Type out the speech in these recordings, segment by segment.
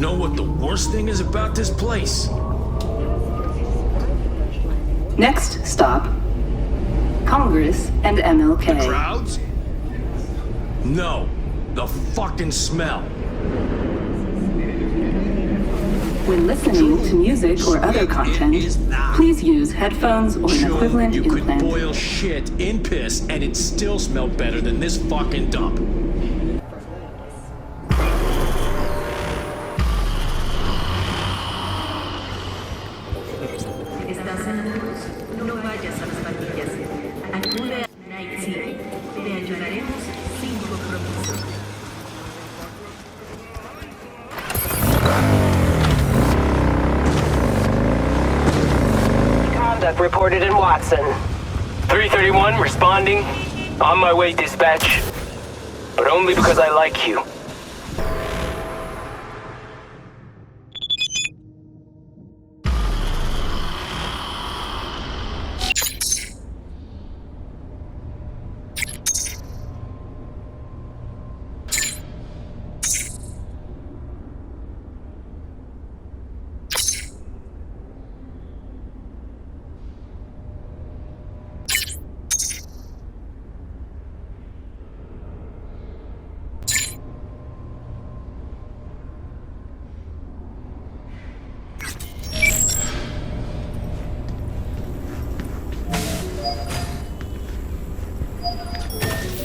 know what the worst thing is about this place? Next stop, Congress and MLK. The crowds? No, the fucking smell. When listening to music or other content, please use headphones or an equivalent You could implant. boil shit in piss and it still smell better than this fucking dump. Estás en la luz, no vayas a las pandillas. Acude a Night City. Te ayudaremos sin compromiso. Conduct reported in Watson. 331 responding. On my way, dispatch. But only because I like you.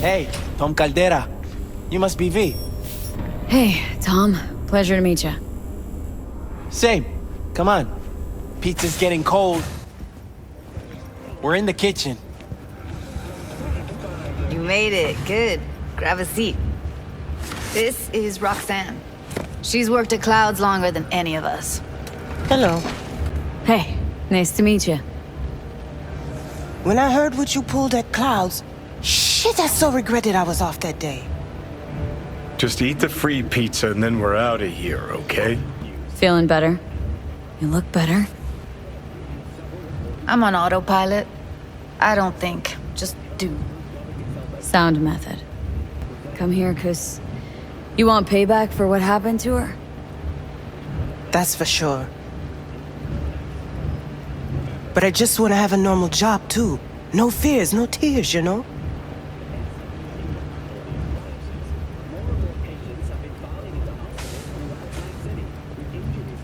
Hey, Tom Caldera. You must be V. Hey, Tom. Pleasure to meet you. Same. Come on. Pizza's getting cold. We're in the kitchen. You made it. Good. Grab a seat. This is Roxanne. She's worked at Clouds longer than any of us. Hello. Hey, nice to meet you. When I heard what you pulled at Clouds, shit, I so regretted I was off that day. Just eat the free pizza and then we're out of here, okay? Feeling better? You look better. I'm on autopilot. I don't think. Just do. Sound method. Come here, 'cause you want payback for what happened to her? That's for sure. But I just want to have a normal job, too. No fears, no tears, you know?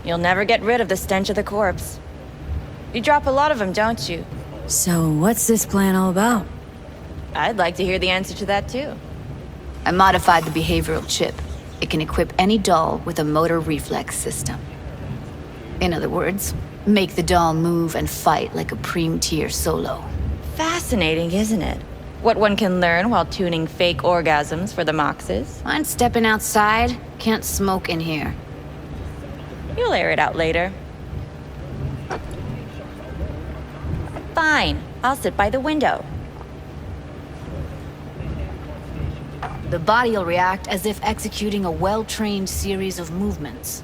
You'll never get rid of the stench of the corpse. You drop a lot of them, don't you? So, what's this plan all about? I'd like to hear the answer to that, too. I modified the behavioral chip. It can equip any doll with a motor reflex system. In other words, make the doll move and fight like a Preem-tier solo. Fascinating, isn't it? What one can learn while tuning fake orgasms for the Moxes. Mind stepping outside? Can't smoke in here. You'll air it out later. Fine, I'll sit by the window. The body'll react as if executing a well-trained series of movements.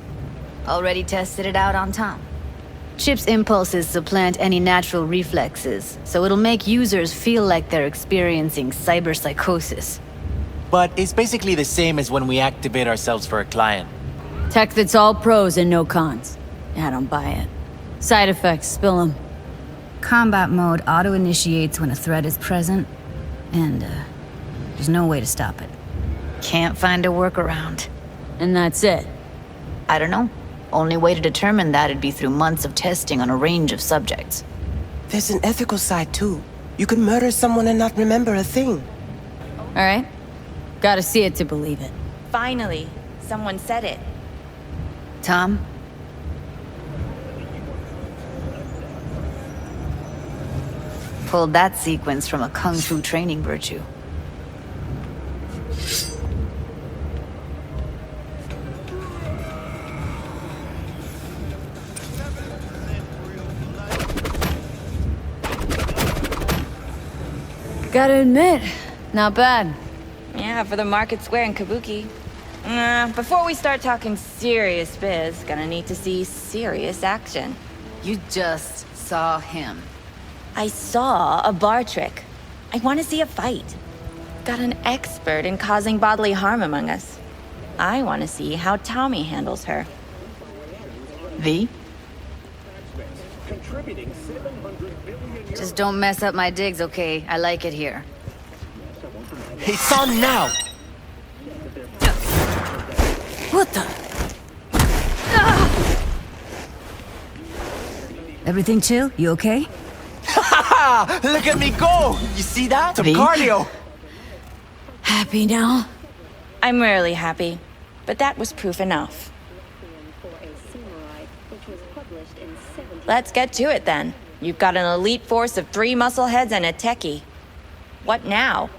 Already tested it out on Tom. Chip's impulses supplant any natural reflexes, so it'll make users feel like they're experiencing cyberpsychosis. But it's basically the same as when we activate ourselves for a client. Tech that's all pros and no cons. I don't buy it. Side effects, spill them. Combat mode auto-initiates when a threat is present, and there's no way to stop it. Can't find a workaround. And that's it. I don't know. Only way to determine that'd be through months of testing on a range of subjects. There's an ethical side, too. You could murder someone and not remember a thing. All right? Gotta see it to believe it. Finally, someone said it. Tom? Pulled that sequence from a kung fu training virtue. Gotta admit, not bad. Yeah, for the market square in Kabuki. Before we start talking serious biz, gonna need to see serious action. You just saw him. I saw a bar trick. I want to see a fight. Got an expert in causing bodily harm among us. I want to see how Tommy handles her. V? Just don't mess up my digs, okay? I like it here. It's on now! What the? Everything chill? You okay? Ha! Look at me go! You see that? Some V? cardio! Happy now? I'm rarely happy, but that was proof enough. Let's get to it then. You've got an elite force of 3 muscleheads and a techie. What now?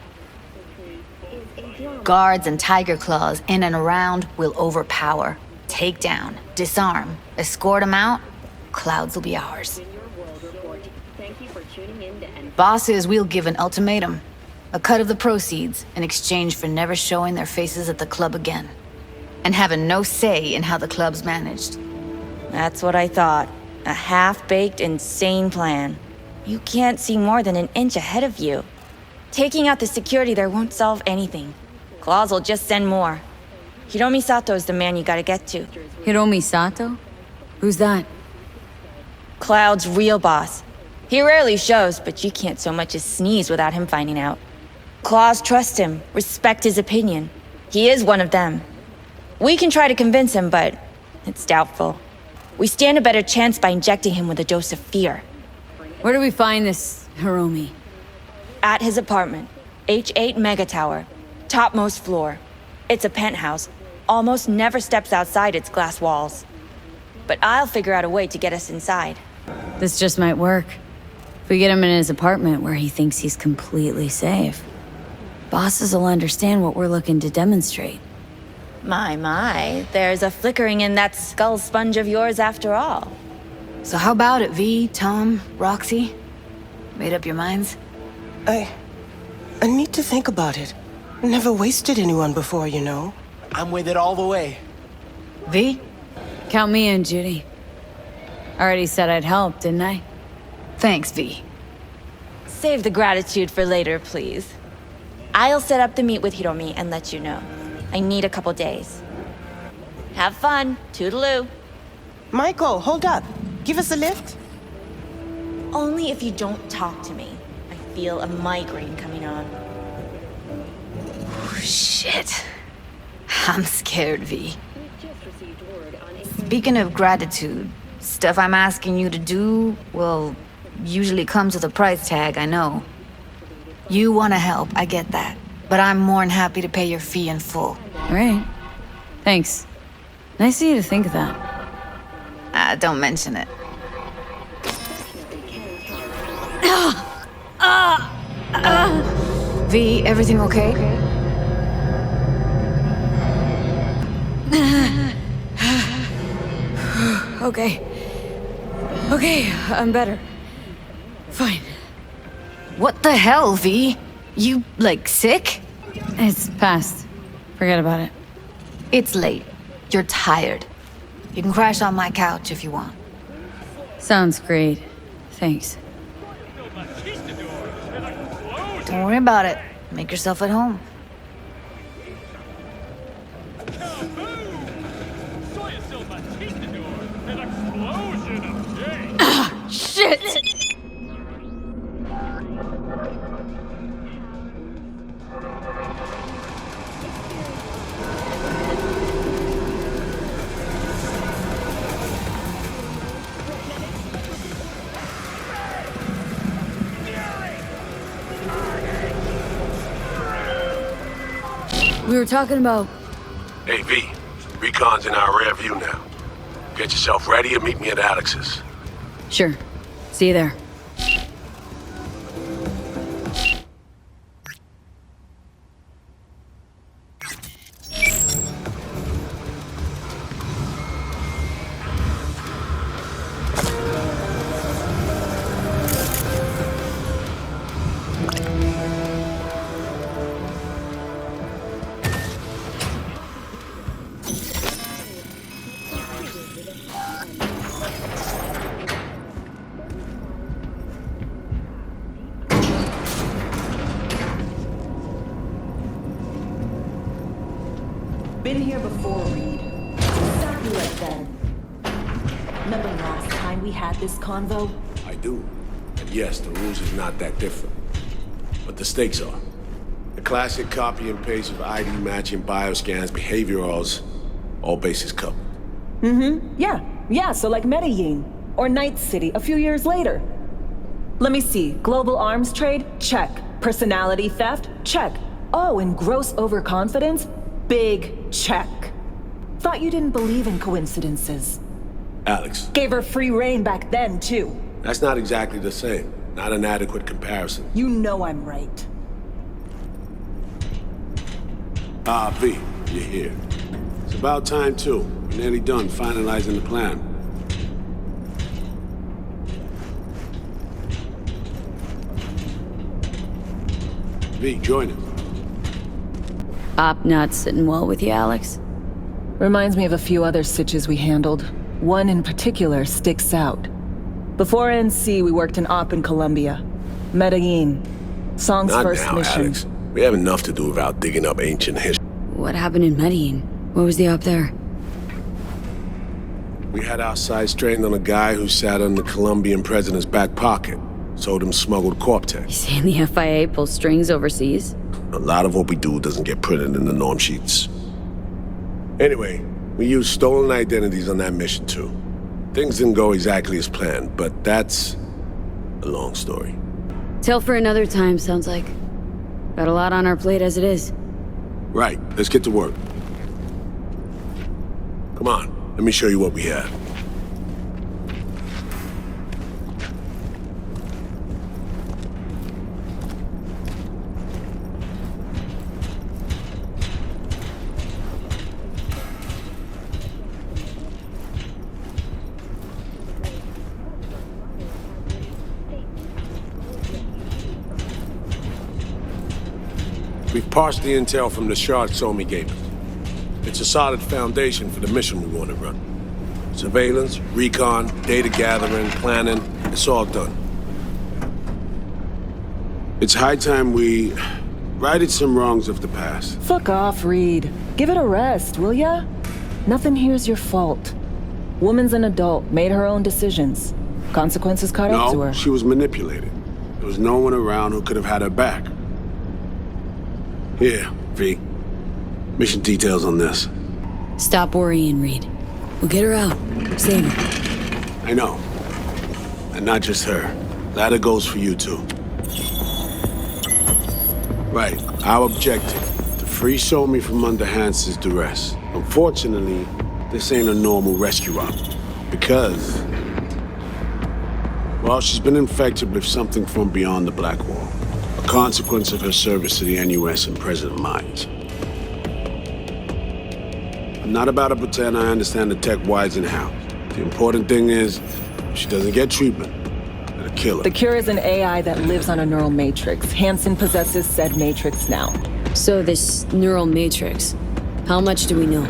Guards and tiger claws in and around will overpower. Take down, disarm, escort them out. Clouds will be ours. Bosses, we'll give an ultimatum. A cut of the proceeds in exchange for never showing their faces at the club again. And having no say in how the club's managed. That's what I thought. A half-baked, insane plan. You can't see more than an inch ahead of you. Taking out the security there won't solve anything. Claws will just send more. Hiromi Sato's the man you gotta get to. Hiromi Sato? Who's that? Cloud's real boss. He rarely shows, but you can't so much as sneeze without him finding out. Claws trust him, respect his opinion. He is one of them. We can try to convince him, but it's doubtful. We stand a better chance by injecting him with a dose of fear. Where do we find this Hiromi? At his apartment, H8 Mega Tower, topmost floor. It's a penthouse, almost never steps outside its glass walls. But I'll figure out a way to get us inside. This just might work. If we get him in his apartment where he thinks he's completely safe, bosses will understand what we're looking to demonstrate. My, there's a flickering in that skull sponge of yours after all. So how about it, V, Tom, Roxy? Made up your minds? I need to think about it. Never wasted anyone before, you know. I'm with it all the way. V? Count me in, Judy. Already said I'd help, didn't I? Thanks, V. Save the gratitude for later, please. I'll set up the meet with Hiromi and let you know. I need a couple days. Have fun. Toodaloo. Michael, hold up. Give us a lift. Only if you don't talk to me. I feel a migraine coming on. Shit. I'm scared, V. Speaking of gratitude, stuff I'm asking you to do, well, usually comes with a price tag, I know. You want to help, I get that. But I'm more than happy to pay your fee in full. All right. Thanks. Nice of you to think of that. Don't mention it. V, everything okay? Okay, I'm better. Fine. What the hell, V? You, like, sick? It's past. Forget about it. It's late. You're tired. You can crash on my couch if you want. Sounds great. Thanks. Don't worry about it. Make yourself at home. Shit! We were talking about... Hey, V. Recon's in our rear view now. Get yourself ready and meet me at Alex's. Sure. See you there. Been here before, Reed. Exactly like that. Remember last time we had this convo? I do. And yes, the rules is not that different. But the stakes are. The classic copy and paste of ID matching, bioscans, behaviorals, all bases covered. Yeah, so like Medellin. Or Night City a few years later. Let me see. Global arms trade? Check. Personality theft? Check. Oh, and gross overconfidence? Big check. Thought you didn't believe in coincidences. Alex. Gave her free reign back then, too. That's not exactly the same. Not an adequate comparison. You know I'm right. V, you're here. It's about time, too. We're nearly done finalizing the plan. V, join us. Op not sitting well with you, Alex? Reminds me of a few other sitches we handled. One in particular sticks out. Before NC, we worked in Op in Colombia. Medellin. Song's Not first now, mission. Alex. We have enough to do without digging up ancient history. What happened in Medellin? What was the op there? We had our sights strained on a guy who sat in the Colombian president's back pocket. Sold him smuggled Corp-Tech. You saying the FIA pulls strings overseas? A lot of what we do doesn't get printed in the norm sheets. Anyway, we used stolen identities on that mission too. Things didn't go exactly as planned, but that's a long story. Tell for another time, sounds like. Got a lot on our plate as it is. Right, let's get to work. Come on, let me show you what we have. We've parsed the intel from the shard Somi gave us. It's a solid foundation for the mission we want to run. Surveillance, recon, data gathering, planning, it's all done. It's high time we righted some wrongs of the past. Fuck off, Reed. Give it a rest, will ya? Nothing here's your fault. Woman's an adult, made her own decisions. Consequences caught up to her. No, she was manipulated. There was no one around who could have had her back. Here, V. Mission details on this. Stop worrying, Reed. We'll get her out. Save her. I know. And not just her. That goes for you, too. Right. Our objective. To free Somi from under Hansen's duress. Unfortunately, this ain't a normal rescue op. Because... well, she's been infected with something from beyond the Black Wall. A consequence of her service to the NUS and President Mines. I'm not about to pretend I understand the tech whys and how. The important thing is, if she doesn't get treatment, it'll kill her. The cure is an AI that lives on a neural matrix. Hansen possesses said matrix now. So this neural matrix, how much do we know?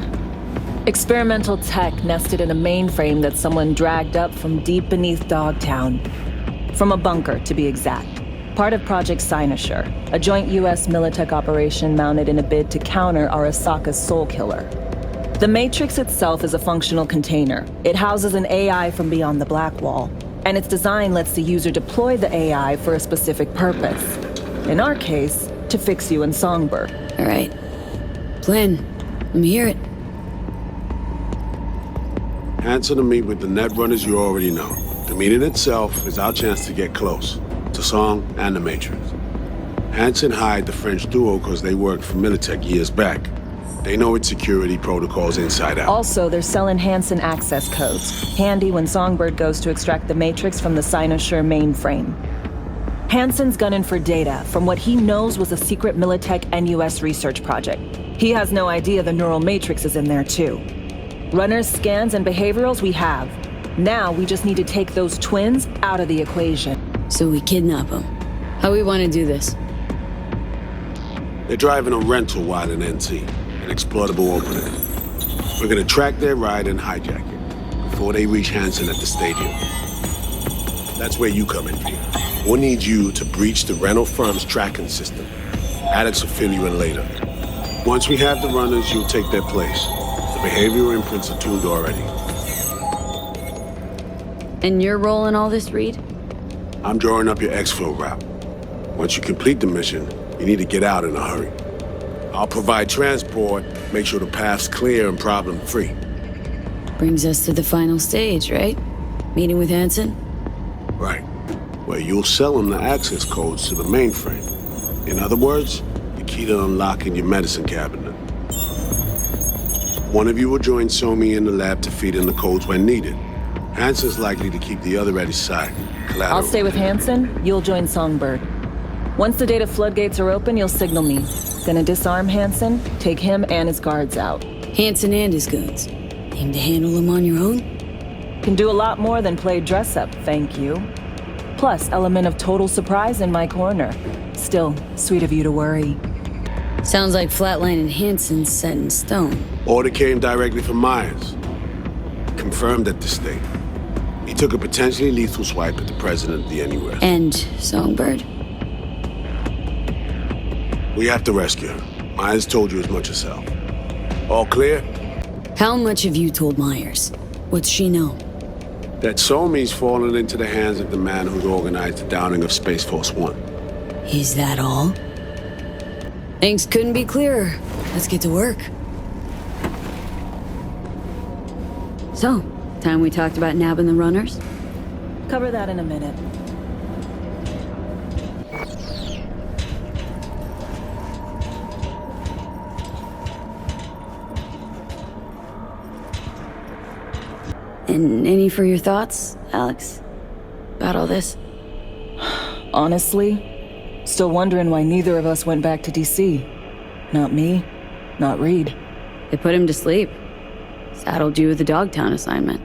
Experimental tech nested in a mainframe that someone dragged up from deep beneath Dogtown. From a bunker, to be exact. Part of Project Cynosure, a joint U.S. Militech operation mounted in a bid to counter Arasaka's Soul Killer. The Matrix itself is a functional container. It houses an AI from beyond the Black Wall, and its design lets the user deploy the AI for a specific purpose. In our case, to fix you in Songbird. All right. Plan. Let me hear it. Hansen to meet with the net runners you already know. The meeting itself is our chance to get close. To Song and the Matrix. Hansen hired the French duo because they worked for Militech years back. They know its security protocols inside out. Also, they're selling Hansen access codes. Handy when Songbird goes to extract the Matrix from the Cynosure mainframe. Hansen's gunning for data from what he knows was a secret Militech NUS research project. He has no idea the neural matrix is in there too. Runners, scans, and behaviorals we have. Now we just need to take those twins out of the equation. So we kidnap them. How we want to do this? They're driving a rental while in NT, an exploitable opening. We're gonna track their ride and hijack it before they reach Hansen at the stadium. That's where you come in, V. We'll need you to breach the rental firm's tracking system. Alex will fill you in later. Once we have the runners, you'll take their place. The behavioral imprints are tuned already. And your role in all this, Reed? I'm drawing up your exfil route. Once you complete the mission, you need to get out in a hurry. I'll provide transport, make sure the path's clear and problem-free. Brings us to the final stage, right? Meeting with Hansen? Right. Where you'll sell him the access codes to the mainframe. In other words, the key to unlocking your medicine cabinet. One of you will join Somi in the lab to feed in the codes when needed. Hansen's likely to keep the other at his side. Collateral. I'll stay with Hansen, you'll join Songbird. Once the data floodgates are open, you'll signal me. Gonna disarm Hansen, take him and his guards out. Hansen and his goons. Aim to handle them on your own? Can do a lot more than play dress-up, thank you. Plus, element of total surprise in my corner. Still, sweet of you to worry. Sounds like Flatline and Hansen's set in stone. Order came directly from Myers. Confirmed at the state. He took a potentially lethal swipe at the president of the Anywhere. And Songbird? We have to rescue her. Myers told you as much herself. All clear? How much have you told Myers? What's she know? That Somi's fallen into the hands of the man who's organized the downing of Space Force One. Is that all? Things couldn't be clearer. Let's get to work. So, time we talked about nabbing the runners? Cover that in a minute. And any for your thoughts, Alex? About all this? Honestly, still wondering why neither of us went back to DC. Not me, not Reed. They put him to sleep. Saddled you with the Dogtown assignment.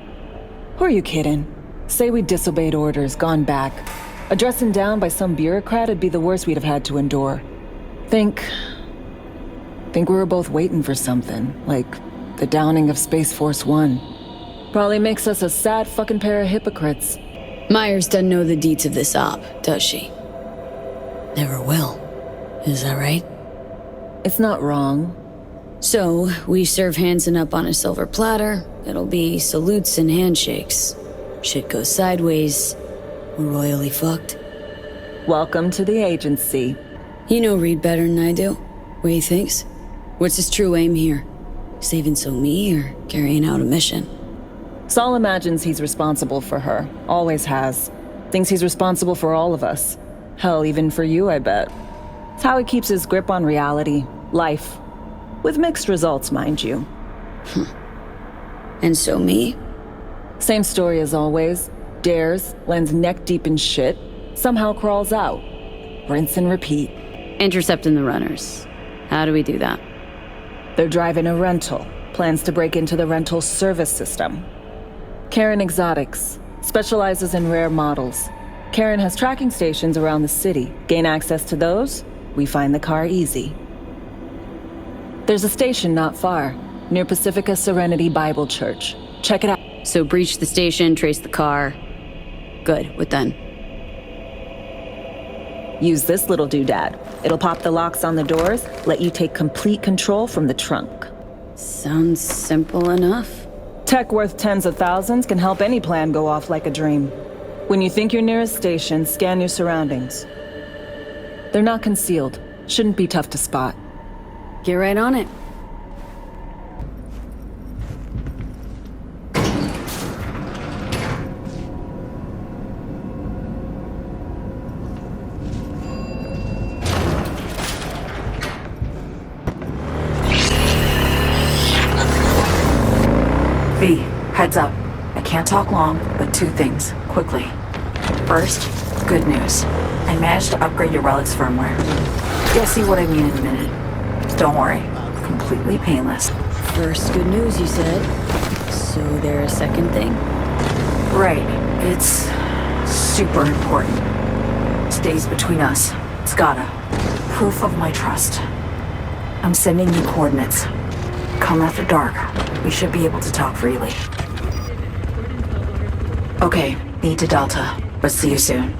Who are you kidding? Say we disobeyed orders, gone back. A dressing down by some bureaucrat would be the worst we'd have had to endure. Think we were both waiting for something, like the downing of Space Force One. Probably makes us a sad fucking pair of hypocrites. Myers doesn't know the deets of this op, does she? Never will. Is that right? It's not wrong. So, we serve Hansen up on a silver platter. It'll be salutes and handshakes. Shit goes sideways. We're royally fucked. Welcome to the agency. You know Reed better than I do. What he thinks? What's his true aim here? Saving Somi or carrying out a mission? Saul imagines he's responsible for her. Always has. Thinks he's responsible for all of us. Hell, even for you, I bet. It's how he keeps his grip on reality. Life. With mixed results, mind you. And Somi? Same story as always. Dares, lands neck deep in shit, somehow crawls out. Rinse and repeat. Intercepting the runners. How do we do that? They're driving a rental. Plans to break into the rental service system. Karen Exotics. Specializes in rare models. Karen has tracking stations around the city. Gain access to those, we find the car easy. There's a station not far, near Pacifica Serenity Bible Church. Check it out. So breach the station, trace the car. Good, what then? Use this little doodad. It'll pop the locks on the doors, let you take complete control from the trunk. Sounds simple enough. Tech worth tens of thousands can help any plan go off like a dream. When you think you're near a station, scan your surroundings. They're not concealed. Shouldn't be tough to spot. Get right on it. V, heads up. I can't talk long, but two things, quickly. First, good news. I managed to upgrade your relic's firmware. You'll see what I mean in a minute. Don't worry, completely painless. First good news, you said. So there a second thing? Right, it's super important. Stays between us. It's gotta. Proof of my trust. I'm sending you coordinates. Come after dark. We should be able to talk freely. Okay, need to Delta, but see you soon.